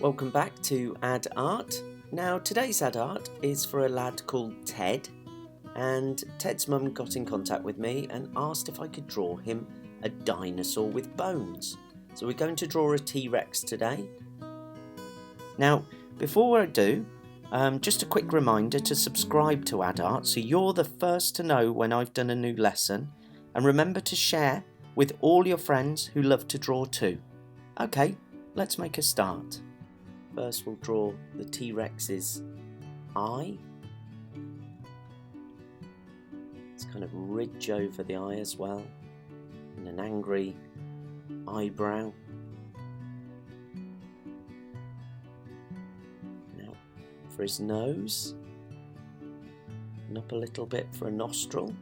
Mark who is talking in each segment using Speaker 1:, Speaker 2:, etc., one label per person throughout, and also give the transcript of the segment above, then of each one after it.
Speaker 1: Welcome back to Add Art. Now today's Add Art is for a lad called Ted, and Ted's mum got in contact with me and asked if I could draw him a dinosaur with bones. So we're going to draw a T-Rex today. Now before I do, just a quick reminder to subscribe to Add Art so you're the first to know when I've done a new lesson, and remember to share with all your friends who love to draw too. Okay, let's make a start. First we'll draw the T-Rex's eye. It's kind of ridge over the eye as well, and an angry eyebrow. Now for his nose, and up a little bit for a nostril.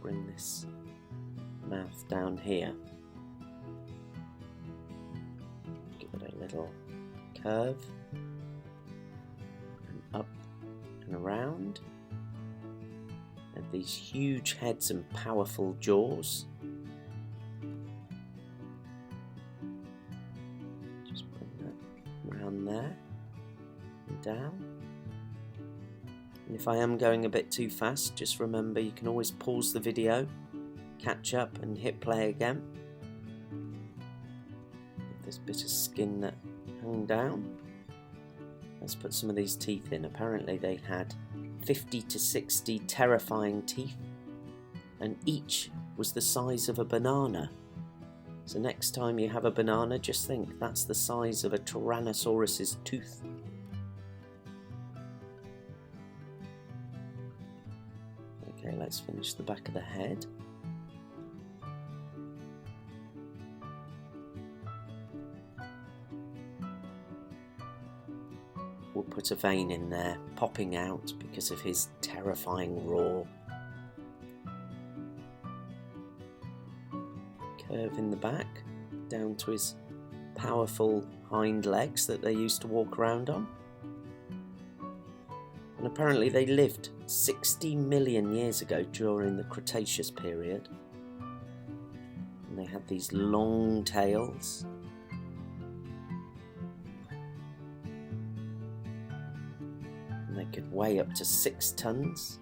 Speaker 1: Bring this mouth down here. Little curve, and up and around, and these huge heads and powerful jaws. Just bring that around there and down. And if I am going a bit too fast, just remember you can always pause the video, catch up and hit play again. This bit of skin that hung down. Let's put some of these teeth in. Apparently they had 50 to 60 terrifying teeth, and each was the size of a banana. So next time you have a banana, just think that's the size of a Tyrannosaurus's tooth. Okay, let's finish the back of the head. We'll put a vein in there, popping out because of his terrifying roar. Curve in the back, down to his powerful hind legs that they used to walk around on. And apparently they lived 60 million years ago during the Cretaceous period. And they had these long tails. They could weigh up to 6 tons.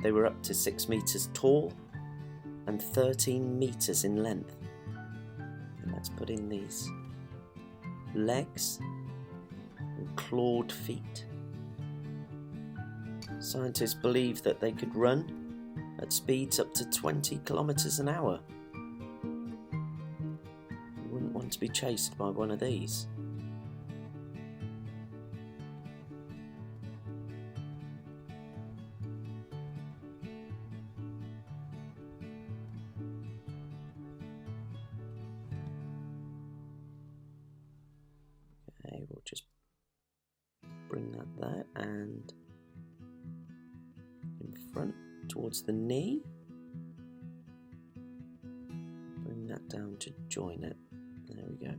Speaker 1: They were up to 6 meters tall and 13 meters in length. And let's put in these legs and clawed feet. Scientists believe that they could run at speeds up to 20 kilometers an hour. You wouldn't want to be chased by one of these. Okay, we'll just bring that there and in front towards the knee. Bring that down to join it. There we go.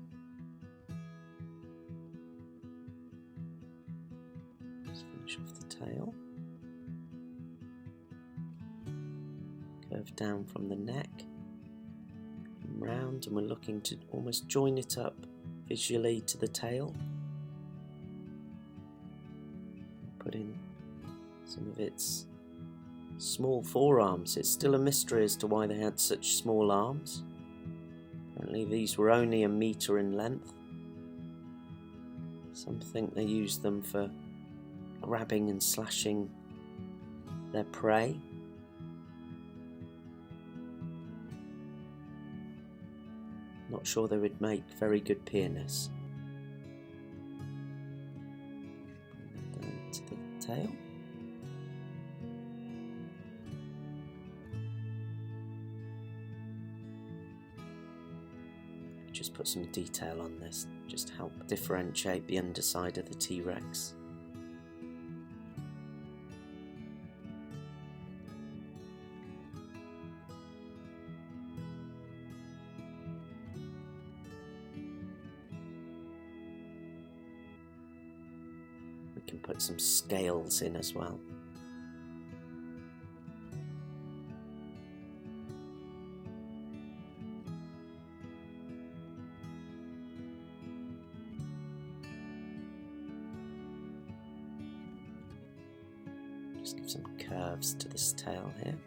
Speaker 1: Just finish off the tail. Curve down from the neck and round, and we're looking to almost join it up visually to the tail. Put in some of its small forearms. It's still a mystery as to why they had such small arms. Apparently these were only 1 meter in length. Some think they used them for grabbing and slashing their prey. Not sure they would make very good pianists. Bring that down to the tail. Just put some detail on this, just to help differentiate the underside of the T-Rex. We can put some scales in as well. Just give some curves to this tail here.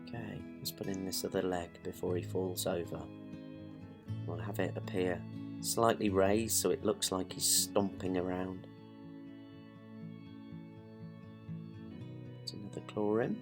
Speaker 1: Okay, let's put in this other leg before he falls over. We'll have it appear slightly raised so it looks like he's stomping around. There's another claw in.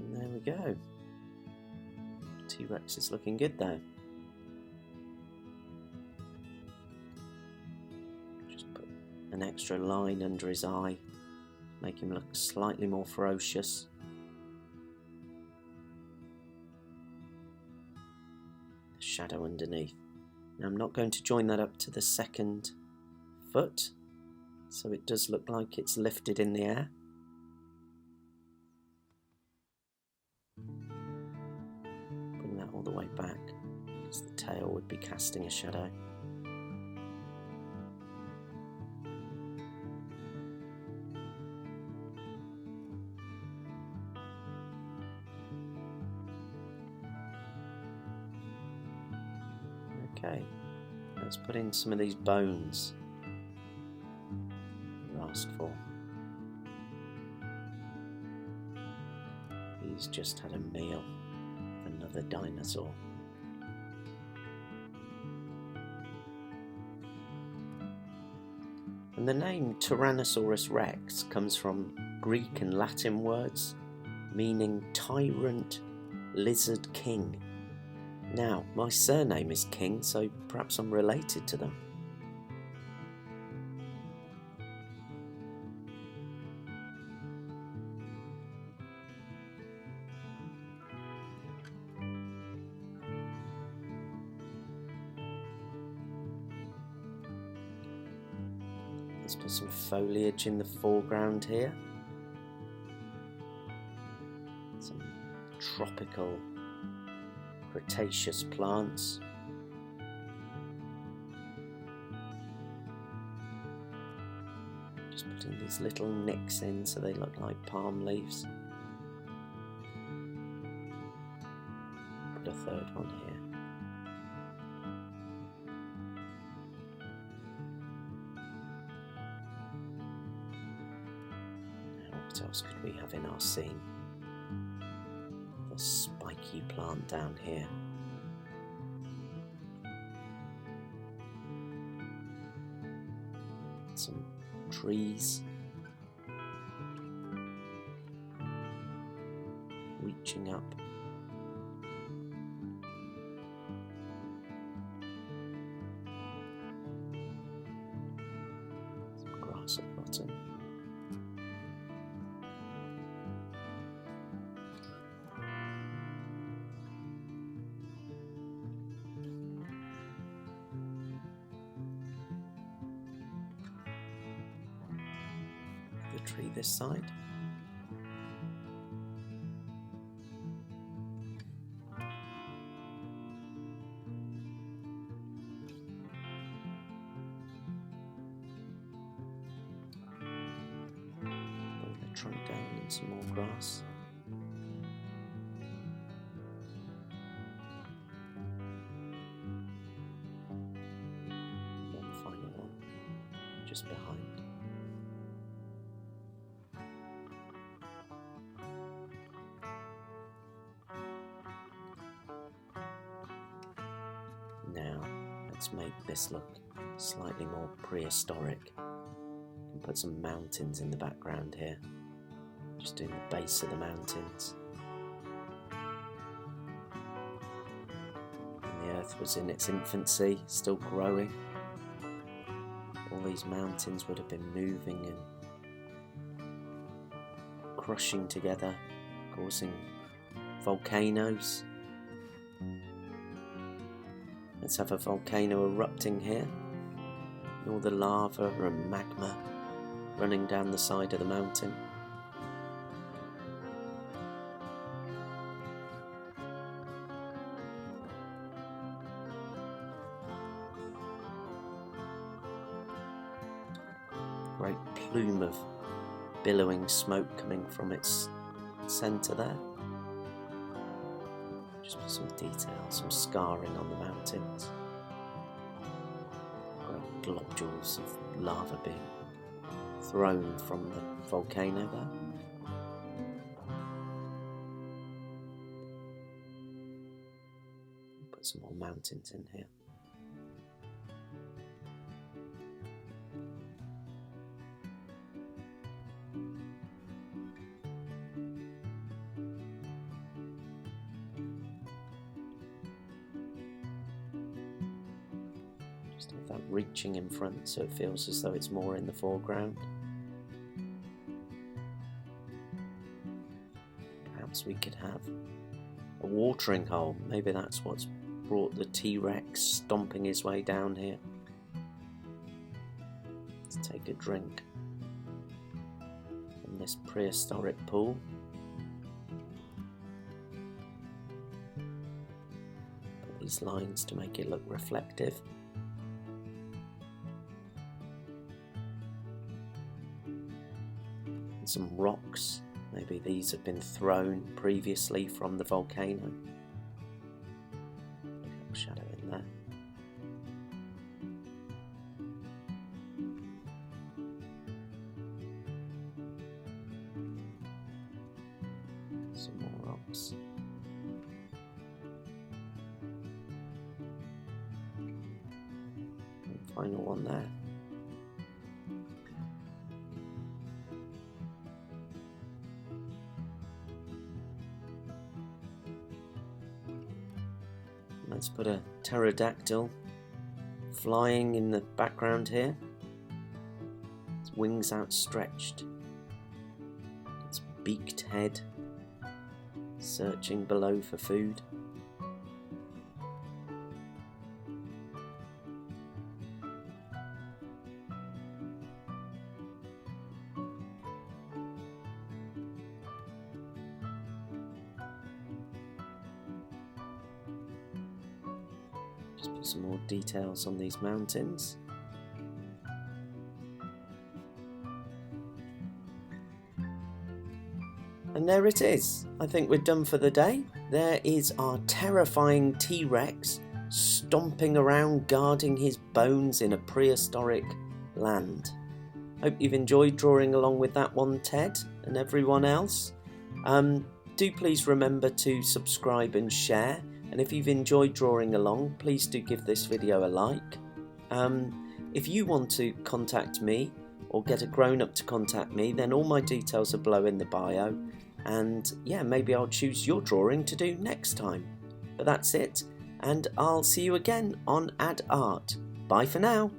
Speaker 1: There we go. T-Rex is looking good there. Just put an extra line under his eye, make him look slightly more ferocious. The shadow underneath. Now I'm not going to join that up to the second foot, so it does look like it's lifted in the air. All the way back, because the tail would be casting a shadow. Okay, let's put in some of these bones you asked for. He's just had a meal. Another dinosaur. And the name Tyrannosaurus Rex comes from Greek and Latin words meaning tyrant, lizard king. Now, my surname is King, so perhaps I'm related to them. Let's put some foliage in the foreground here. Some tropical Cretaceous plants. Just putting these little nicks in so they look like palm leaves. Put a third one here. What else could we have in our scene? The spiky plant down here. Some trees reaching up. Some grass at the bottom. Tree this side. Bring the trunk down and some more grass. One final one just behind. Now, let's make this look slightly more prehistoric. You can put some mountains in the background here, just doing the base of the mountains. And the earth was in its infancy, still growing. All these mountains would have been moving and crushing together, causing volcanoes. Let's have a volcano erupting here. All the lava and magma running down the side of the mountain. Great plume of billowing smoke coming from its centre there. Just put some detail, some scarring on the mountains. Great globules of lava being thrown from the volcano there. Put some more mountains in here. Just have that reaching in front so it feels as though it's more in the foreground. Perhaps we could have a watering hole. Maybe that's what's brought the T-Rex stomping his way down here to take a drink from this prehistoric pool. Put these lines to make it look reflective. And some rocks. Maybe these have been thrown previously from the volcano. Look at the shadow in there. Some more rocks. And final one there. Let's put a pterodactyl flying in the background here. Its wings outstretched. Its beaked head searching below for food. Just put some more details on these mountains. And there it is. I think we're done for the day. There is our terrifying T-Rex stomping around guarding his bones in a prehistoric land. Hope you've enjoyed drawing along with that one, Ted, and everyone else. Do please remember to subscribe and share. And if you've enjoyed drawing along, please do give this video a like. If you want to contact me or get a grown-up to contact me, then all my details are below in the bio. And yeah, maybe I'll choose your drawing to do next time. But that's it, and I'll see you again on Add Art. Bye for now.